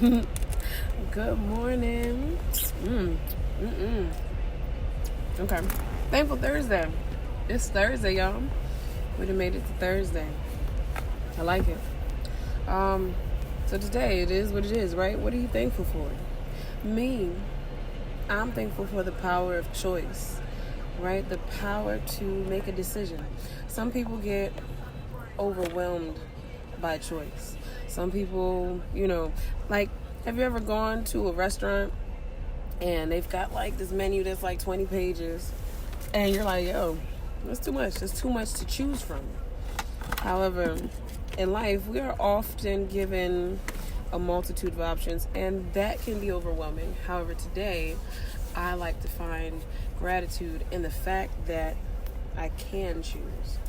Good morning. Okay. Thankful Thursday. It's Thursday, y'all. We done made it to Thursday. I like it. So today it is what it is, right? What are you thankful for? Me, I'm thankful for the power of choice, right? The power to make a decision. Some people get overwhelmed by choice. Some people, like, have you ever gone to a restaurant and they've got like this menu that's like 20 pages and you're like, yo, that's too much. There's too much to choose from. However, in life, we are often given a multitude of options, and that can be overwhelming. However, today, I like to find gratitude in the fact that I can choose.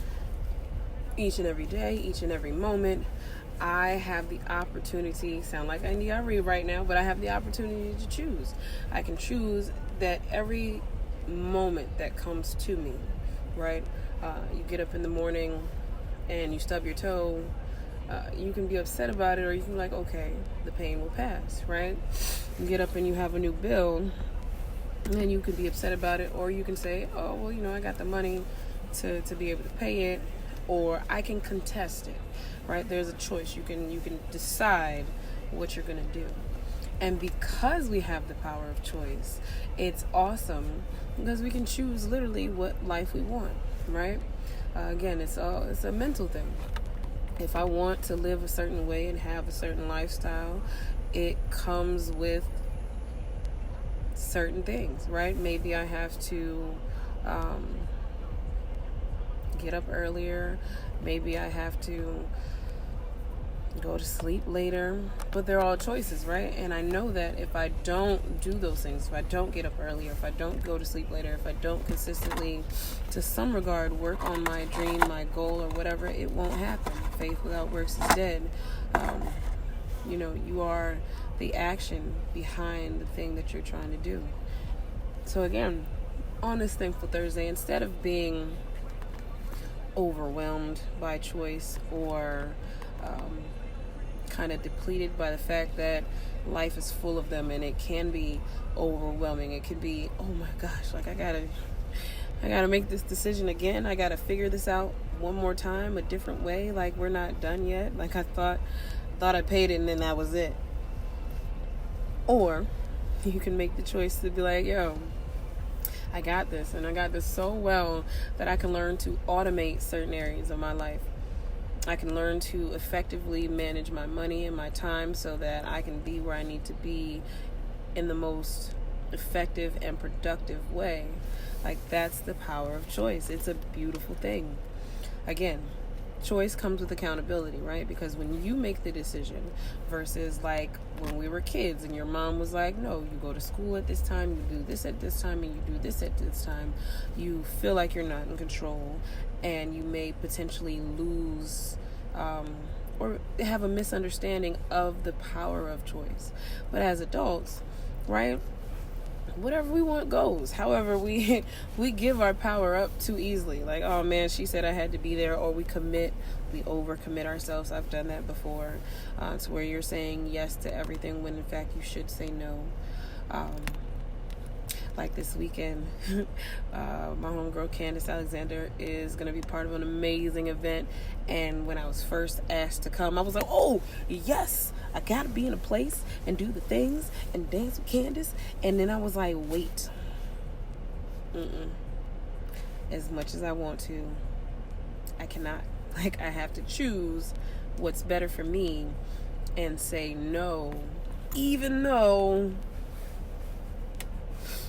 Each and every day, each and every moment, I have the opportunity, sound like I need to read right now, but I have the opportunity to choose. I can choose that every moment that comes to me, right? You get up in the morning and you stub your toe, you can be upset about it, or you can be like, okay, the pain will pass, right? You get up and you have a new bill, and you can be upset about it, or you can say, oh, well, I got the money to be able to pay it, or I can contest it, right? There's a choice. You can decide what you're going to do. And because we have the power of choice, it's awesome because we can choose literally what life we want, right? Again, it's a mental thing. If I want to live a certain way and have a certain lifestyle, it comes with certain things, right? Maybe I have to get up earlier. Maybe I have to go to sleep later. But they're all choices, right? And I know that if I don't do those things, if I don't get up earlier, if I don't go to sleep later, if I don't consistently, to some regard, work on my dream, my goal, or whatever, it won't happen. Faith without works is dead. You are the action behind the thing that you're trying to do. So again, on this Thankful Thursday, instead of being overwhelmed by choice or kind of depleted by the fact that life is full of them, and it can be overwhelming. It can be, oh my gosh, like I gotta make this decision again. I gotta figure this out one more time, a different way. Like, we're not done yet. Like, I thought I paid it and then that was it. Or you can make the choice to be like, yo, I got this, and I got this so well that I can learn to automate certain areas of my life. I can learn to effectively manage my money and my time so that I can be where I need to be in the most effective and productive way. Like, that's the power of choice. It's a beautiful thing. Again, choice comes with accountability, right? Because when you make the decision versus like when we were kids and your mom was like, no, you go to school at this time, you do this at this time, and you do this at this time, you feel like you're not in control, and you may potentially lose or have a misunderstanding of the power of choice. But as adults, right, whatever we want goes. However, we give our power up too easily. Like, oh man, she said I had to be there. Or we overcommit ourselves. I've done that before, to where you're saying yes to everything when in fact you should say no. Like this weekend, my homegirl Candace Alexander is going to be part of an amazing event. And when I was first asked to come, I was like, oh, yes, I got to be in a place and do the things and dance with Candace. And then I was like, wait, as much as I want to, I cannot. Like, I have to choose what's better for me and say no, even though...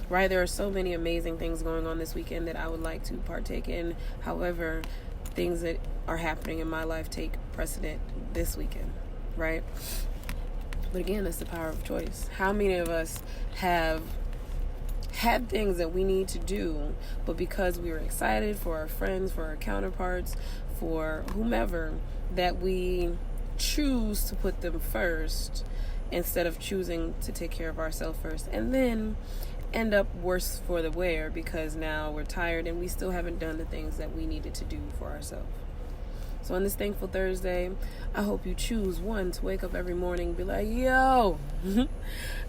Right, there are so many amazing things going on this weekend that I would like to partake in. However, things that are happening in my life take precedent this weekend, right? But again, that's the power of choice. How many of us have had things that we need to do, but because we were excited for our friends, for our counterparts, for whomever, that we choose to put them first instead of choosing to take care of ourselves first, and then end up worse for the wear because now we're tired and we still haven't done the things that we needed to do for ourselves. So on this Thankful Thursday, I hope you choose, one, to wake up every morning and be like, yo,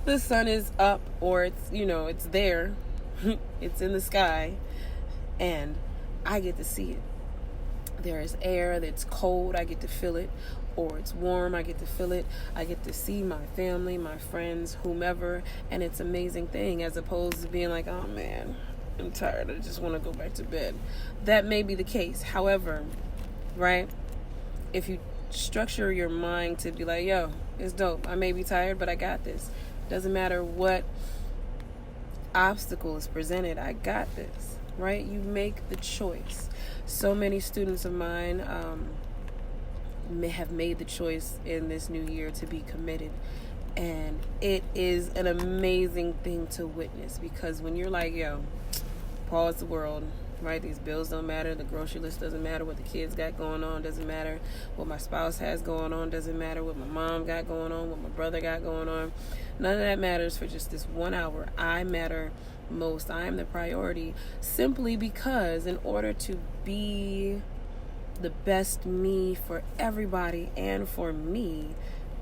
the sun is up, or it's, it's there. It's in the sky, and I get to see it. There is air that's cold, I get to feel it, or it's warm, I get to feel it. I get to see my family, my friends, whomever, and it's an amazing thing, as opposed to being like, oh man, I'm tired, I just want to go back to bed. That may be the case. However, right, if you structure your mind to be like, yo, it's dope, I may be tired, but I got this. Doesn't matter what obstacle is presented, I got this, right? You make the choice. So many students of mine may have made the choice in this new year to be committed, and it is an amazing thing to witness, because when you're like, yo, pause the world, right? These bills don't matter, the grocery list doesn't matter, what the kids got going on doesn't matter, what my spouse has going on doesn't matter, what my mom got going on, what my brother got going on. None of that matters for just this 1 hour. I matter most. I am the priority, simply because in order to be the best me for everybody and for me,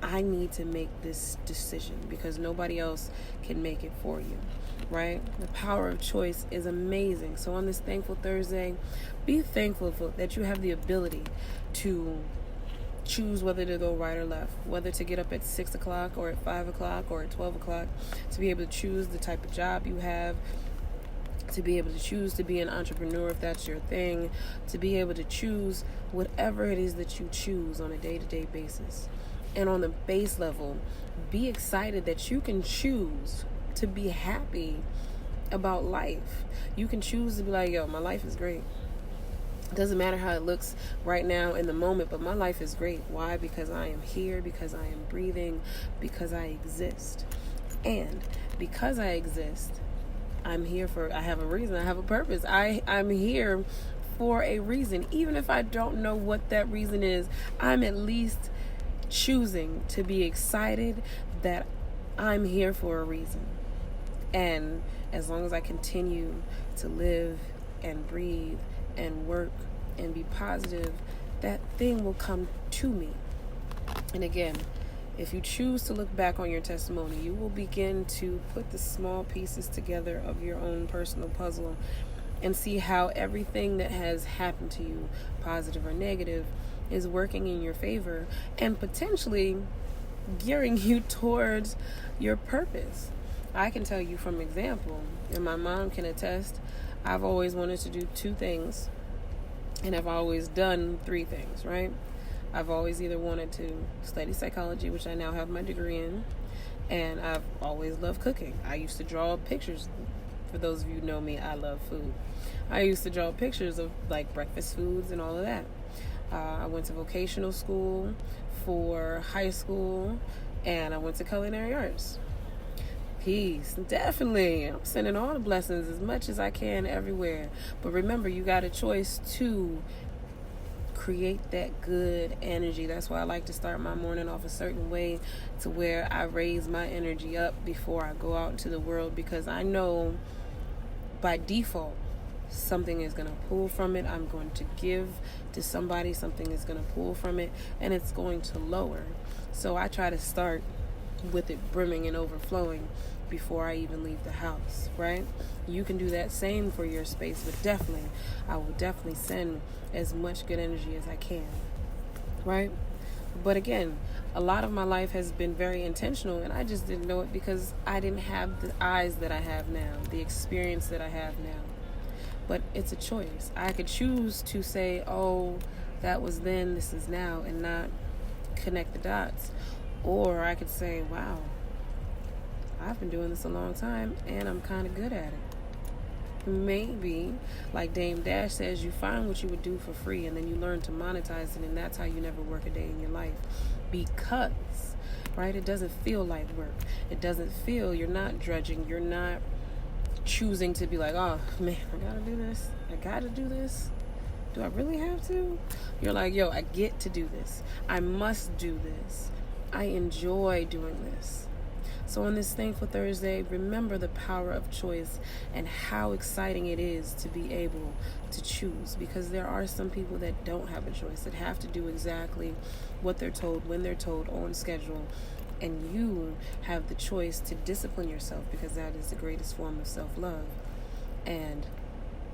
I need to make this decision, because nobody else can make it for you, right? The power of choice is amazing. So on this Thankful Thursday, be thankful that you have the ability to choose whether to go right or left, whether to get up at 6 o'clock or at 5 o'clock or at 12 o'clock, to be able to choose the type of job you have, to be able to choose to be an entrepreneur if that's your thing, to be able to choose whatever it is that you choose on a day-to-day basis. And on the base level, be excited that you can choose to be happy about life. You can choose to be like, yo, my life is great. It doesn't matter how it looks right now in the moment, but my life is great. Why? Because I am here, because I am breathing, because I exist. And because I exist, I have a reason, I have a purpose. I'm here for a reason. Even if I don't know what that reason is, I'm at least choosing to be excited that I'm here for a reason. And as long as I continue to live and breathe and work and be positive, that thing will come to me. And again, if you choose to look back on your testimony, you will begin to put the small pieces together of your own personal puzzle and see how everything that has happened to you, positive or negative, is working in your favor and potentially gearing you towards your purpose. I can tell you from example, and my mom can attest, I've always wanted to do 2 things, and I've always done 3 things, right? I've always either wanted to study psychology, which I now have my degree in, and I've always loved cooking. I used to draw pictures. For those of you who know me, I love food. I used to draw pictures of like breakfast foods and all of that. I went to vocational school for high school, and I went to culinary arts. Peace. Definitely. I'm sending all the blessings as much as I can everywhere. But remember, you got a choice to create that good energy. That's why I like to start my morning off a certain way, to where I raise my energy up before I go out into the world, because I know by default something is going to pull from it. I'm going to give to somebody, something is going to pull from it, and it's going to lower. So I try to start with it brimming and overflowing before I even leave the house, right? You can do that same for your space, but definitely, I will definitely send as much good energy as I can, right? But again, a lot of my life has been very intentional, and I just didn't know it because I didn't have the eyes that I have now, the experience that I have now. But it's a choice. I could choose to say, oh, that was then, this is now, and not connect the dots. Or I could say, wow, I've been doing this a long time and I'm kind of good at it. Maybe, like Dame Dash says, you find what you would do for free and then you learn to monetize it, and that's how you never work a day in your life. Because, right, it doesn't feel like work. It doesn't feel, you're not drudging, you're not choosing to be like, oh man, I gotta do this. I gotta do this. Do I really have to? You're like, yo, I get to do this. I must do this. I enjoy doing this. So on this Thankful Thursday, remember the power of choice and how exciting it is to be able to choose, because there are some people that don't have a choice, that have to do exactly what they're told, when they're told, on schedule. And you have the choice to discipline yourself, because that is the greatest form of self-love, and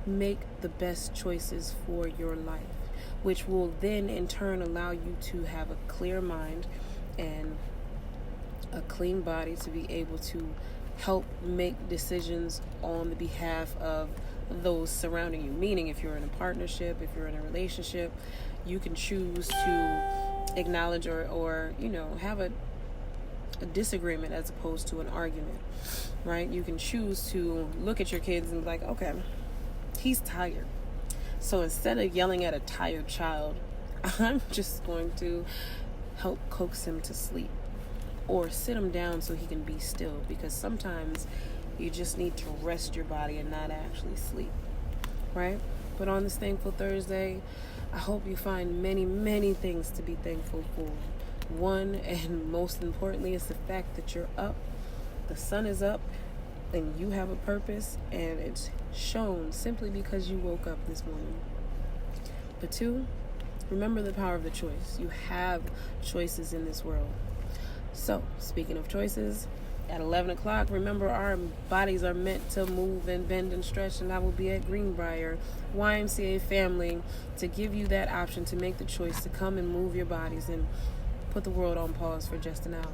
make the best choices for your life, which will then in turn allow you to have a clear mind and a clean body to be able to help make decisions on the behalf of those surrounding you. Meaning, if you're in a partnership, if you're in a relationship, you can choose to acknowledge or have a disagreement as opposed to an argument, right? You can choose to look at your kids and be like, okay, he's tired. So instead of yelling at a tired child, I'm just going to help coax him to sleep, or sit him down so he can be still, because sometimes you just need to rest your body and not actually sleep, right? But on this Thankful Thursday, I hope you find many, many things to be thankful for. One, and most importantly, is the fact that you're up, the sun is up, and you have a purpose, and it's shown simply because you woke up this morning. But two, remember the power of the choice. You have choices in this world. So, speaking of choices, at 11 o'clock, remember our bodies are meant to move and bend and stretch, and I will be at Greenbrier YMCA Family to give you that option to make the choice to come and move your bodies and put the world on pause for just an hour.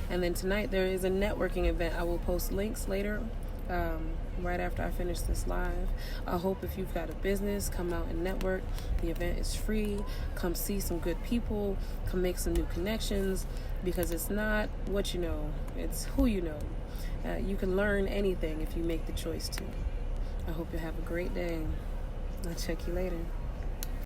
And then tonight there is a networking event. I will post links later, right after I finish this live. I hope if you've got a business, come out and network. The event is free. Come see some good people. Come make some new connections, because it's not what you know, it's who you know. You can learn anything if you make the choice to. I hope you have a great day. I'll check you later.